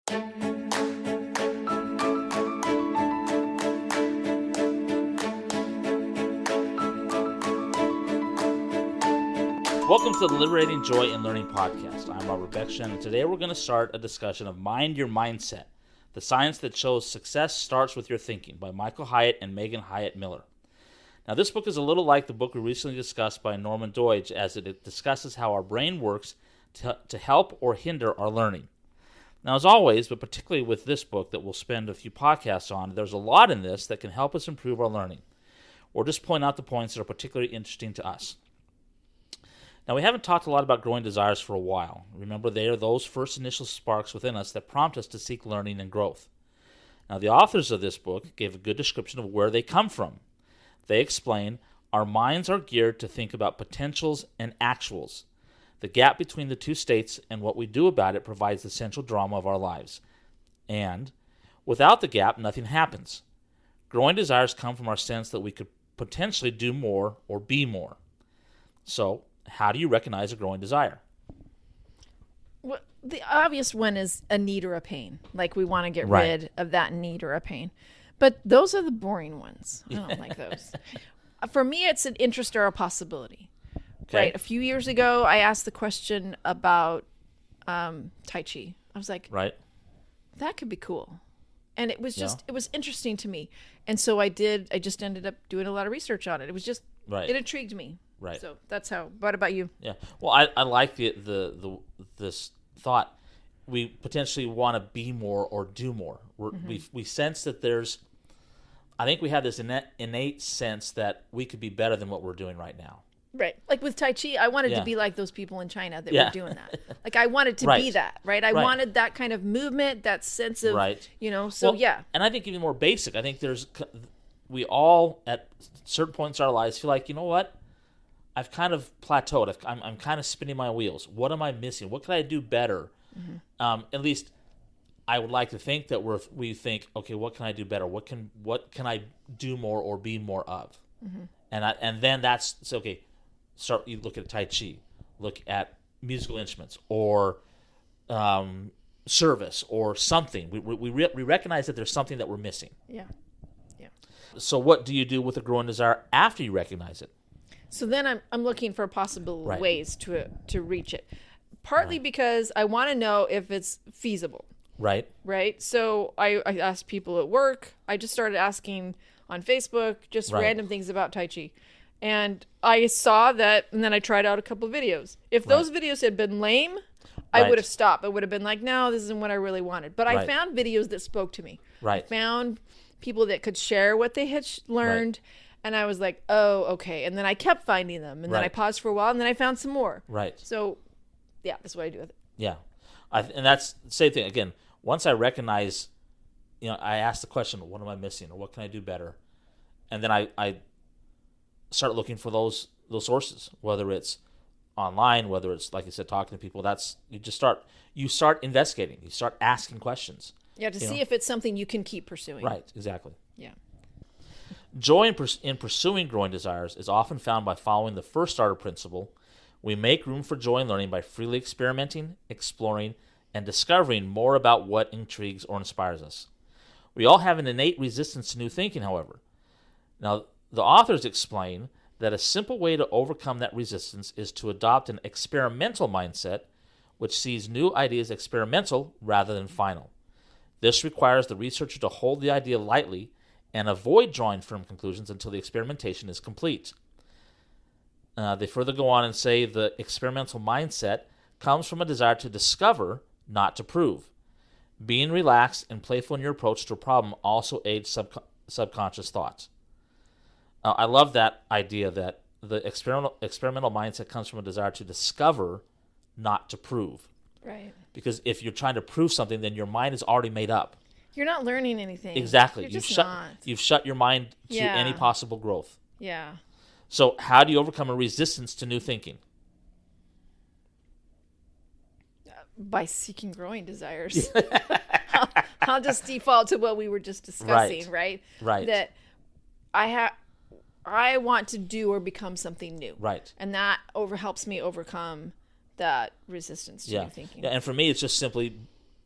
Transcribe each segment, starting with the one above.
Welcome to the Liberating Joy in Learning podcast. I'm Robert Becksham, and today we're going to start a discussion of Mind Your Mindset, the science that shows success starts with your thinking, by Michael Hyatt and Megan Hyatt Miller. Now, this book is a little like the book we recently discussed by Norman Doidge, as it discusses how our brain works to help or hinder our learning. Now, as always, but particularly with this book that we'll spend a few podcasts on, there's a lot in this that can help us improve our learning, or just point out the points that are particularly interesting to us. Now, we haven't talked a lot about growing desires for a while. Remember, they are those first initial sparks within us that prompt us to seek learning and growth. Now, the authors of this book gave a good description of where they come from. They explain, our minds are geared to think about potentials and actuals. The gap between the two states and what we do about it provides the central drama of our lives. And without the gap, nothing happens. Growing desires come from our sense that we could potentially do more or be more. So, how do you recognize a growing desire? Well, the obvious one is a need or a pain. Like we want to get rid of that need or a pain. But those are the boring ones. I don't like those. For me, it's an interest or a possibility. Okay. Right. A few years ago, I asked the question about Tai Chi. I was like, that could be cool. And it was just, it was interesting to me. And so I just ended up doing a lot of research on it. It was just, it intrigued me. Right. So that's how. What about you? Yeah. Well, I like this thought. We potentially want to be more or do more. We sense that there's. I think we have this innate sense that we could be better than what we're doing right now. Right. Like with Tai Chi, I wanted to be like those people in China that were doing that. Like I wanted to be that. Right. I wanted that kind of movement, that sense of. So And I think even more basic. I think we all at certain points in our lives feel like, you know what? I've kind of plateaued. I'm kind of spinning my wheels. What am I missing? What can I do better? At least I would like to think that we think, okay, what can I do better? What can I do more or be more of? And then that's okay. You look at Tai Chi, look at musical instruments or service or something. We recognize that there's something that we're missing. Yeah. So what do you do with a growing desire after you recognize it? So then I'm looking for possible ways to reach it. Partly because I want to know if it's feasible. Right. So I asked people at work. I just started asking on Facebook just random things about Tai Chi. And I saw that, and then I tried out a couple of videos. If those videos had been lame, I would have stopped. I would have been like, no, this isn't what I really wanted. But I found videos that spoke to me. I found people that could share what they had learned. And I was like, oh, okay. And then I kept finding them. And then I paused for a while, and then I found some more. So, that's what I do with it. Yeah. And that's the same thing. Again, once I recognize, I ask the question, what am I missing? Or what can I do better? And then I start looking for those sources, whether it's online, whether it's, like I said, talking to people. You start investigating. You start asking questions. Yeah, to see if it's something you can keep pursuing. Right, exactly. Yeah. Joy in pursuing growing desires is often found by following the first starter principle. We make room for joy in learning by freely experimenting, exploring, and discovering more about what intrigues or inspires us. We all have an innate resistance to new thinking, however. Now, the authors explain that a simple way to overcome that resistance is to adopt an experimental mindset, which sees new ideas experimental rather than final. This requires the researcher to hold the idea lightly and avoid drawing firm conclusions until the experimentation is complete. They further go on and say the experimental mindset comes from a desire to discover, not to prove. Being relaxed and playful in your approach to a problem also aids subconscious thoughts. I love that idea that the experimental mindset comes from a desire to discover, not to prove. Right. Because if you're trying to prove something, then your mind is already made up. You're not learning anything. Exactly. You've shut your mind to any possible growth. Yeah. So how do you overcome a resistance to new thinking? By seeking growing desires. I'll just default to what we were just discussing, right? That I want to do or become something new. Right. And that helps me overcome that resistance to new thinking. Yeah, and for me, it's just simply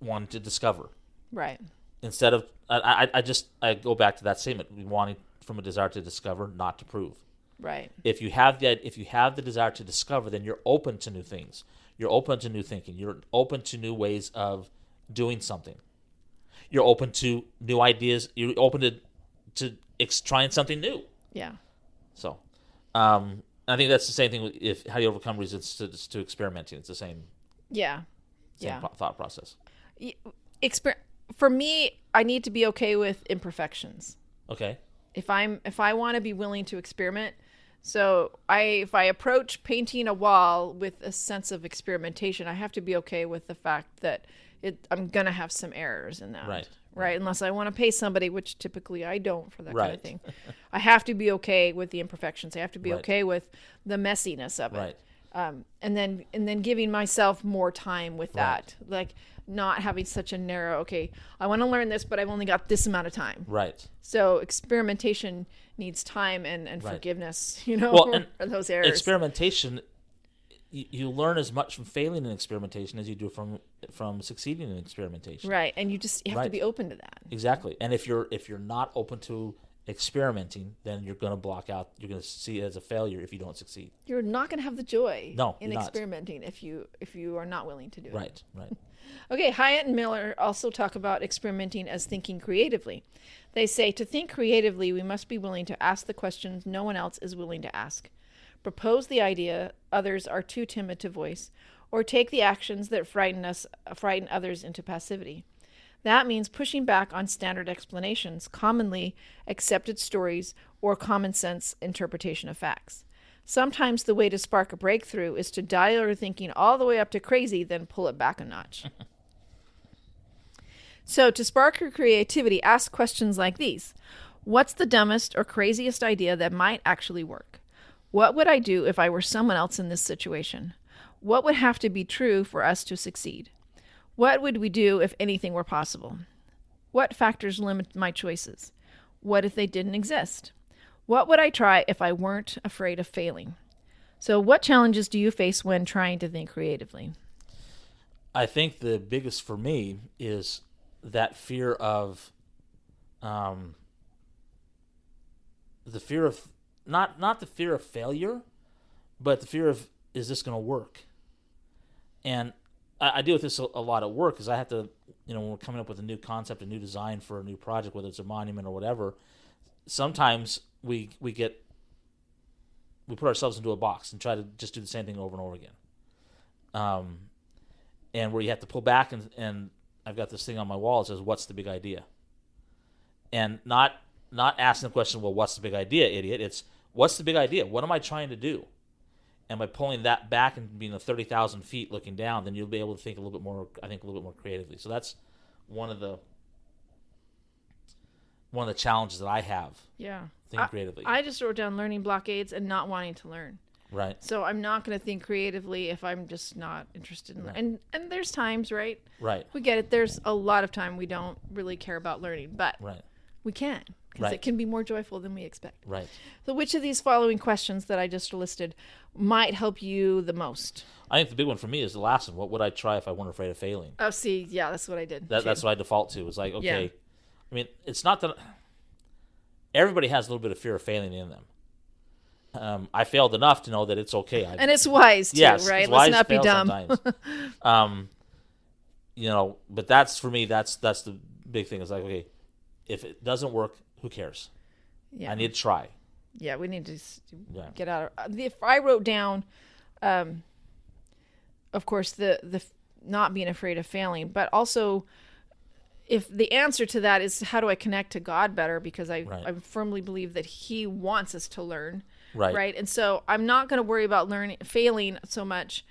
wanting to discover. Right. Instead of, I go back to that statement, wanting from a desire to discover, not to prove. Right. If you have the desire to discover, then you're open to new things. You're open to new thinking. You're open to new ways of doing something. You're open to new ideas. You're open to trying something new. Yeah. So, I think that's the same thing. If how you overcome resistance to experimenting, it's the same. Yeah. Thought process. For me, I need to be okay with imperfections. Okay. If I want to be willing to experiment, so if I approach painting a wall with a sense of experimentation, I have to be okay with the fact that I'm gonna have some errors in that. Right. Unless I want to pay somebody, which typically I don't for that kind of thing. I have to be okay with the imperfections. I have to be okay with the messiness of it. And then giving myself more time with that. Like not having such a narrow, okay, I want to learn this, but I've only got this amount of time. Right. So experimentation needs time and forgiveness, and for those errors. Experimentation, you learn as much from failing in experimentation as you do from succeeding in experimentation. Right, and you have to be open to that. Exactly. And if you're not open to experimenting, then you're going to block out. You're going to see it as a failure if you don't succeed. You're not going to have the joy in not. experimenting if you are not willing to do it. Right. Okay, Hyatt and Miller also talk about experimenting as thinking creatively. They say to think creatively, we must be willing to ask the questions no one else is willing to ask, propose the idea others are too timid to voice, or take the actions that frighten others into passivity. That means pushing back on standard explanations, commonly accepted stories, or common sense interpretation of facts. Sometimes the way to spark a breakthrough is to dial your thinking all the way up to crazy, then pull it back a notch. So to spark your creativity, ask questions like these. What's the dumbest or craziest idea that might actually work? What would I do if I were someone else in this situation? What would have to be true for us to succeed? What would we do if anything were possible? What factors limit my choices? What if they didn't exist? What would I try if I weren't afraid of failing? So what challenges do you face when trying to think creatively? I think the biggest for me is that fear of not the fear of failure, but the fear of, is this going to work? And I deal with this a lot at work, because I have to, when we're coming up with a new concept, a new design for a new project, whether it's a monument or whatever, sometimes we put ourselves into a box and try to just do the same thing over and over again. And where you have to pull back, and I've got this thing on my wall that says, what's the big idea? And not asking the question, well, what's the big idea, idiot? It's, what's the big idea? What am I trying to do? And by pulling that back and being 30,000 feet looking down, then you'll be able to think a little bit more creatively. So that's one of the challenges that I have. Yeah. Thinking creatively. I just wrote down learning blockades and not wanting to learn. Right. So I'm not going to think creatively if I'm just not interested in learning. And there's times, right? Right. We get it. There's a lot of time we don't really care about learning, but we can, because it can be more joyful than we expect. Right. So which of these following questions that I just listed might help you the most? I think the big one for me is the last one. What would I try if I weren't afraid of failing? Oh, see, yeah, that's what I did. That's what I default to. It's like, okay, I mean, it's not that everybody has a little bit of fear of failing in them. I failed enough to know that it's okay. And it's wise too, right? Let's not be dumb. But that's, for me, that's the big thing. It's like, okay, if it doesn't work, who cares? Yeah. I need to try. Yeah, we need to get out of. If I wrote down, of course, the not being afraid of failing, but also, if the answer to that is how do I connect to God better, because I firmly believe that He wants us to learn, right? And so I'm not going to worry about failing so much.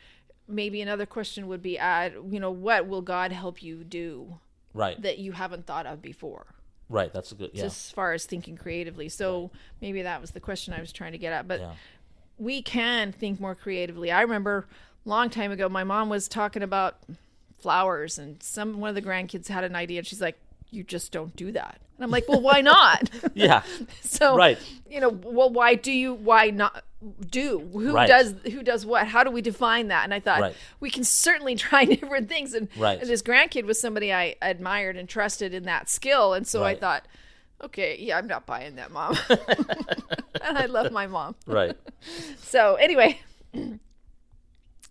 Maybe another question would be, what will God help you do, that you haven't thought of before? Right, that's a good, As far as thinking creatively. So maybe that was the question I was trying to get at. But we can think more creatively. I remember a long time ago, my mom was talking about flowers, and one of the grandkids had an idea, and she's like, you just don't do that. And I'm like, well, why not? Yeah. So, well, why not? do? Who Right. does what? How do we define that? And I thought Right. we can certainly try different things. And, Right. and this grandkid was somebody I admired and trusted in that skill. And so I Right. thought, okay, yeah, I'm not buying that, Mom. And I love my mom. Right. So anyway,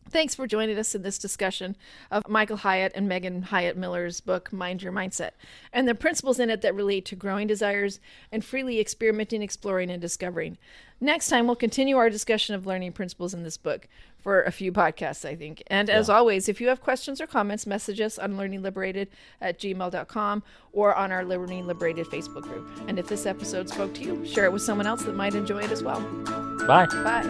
thanks for joining us in this discussion of Michael Hyatt and Megan Hyatt Miller's book, Mind Your Mindset, and the principles in it that relate to growing desires and freely experimenting, exploring, and discovering. Next time, we'll continue our discussion of learning principles in this book for a few podcasts, I think. And as always, if you have questions or comments, message us on learningliberated@gmail.com or on our Learning Liberated Facebook group. And if this episode spoke to you, share it with someone else that might enjoy it as well. Bye. Bye.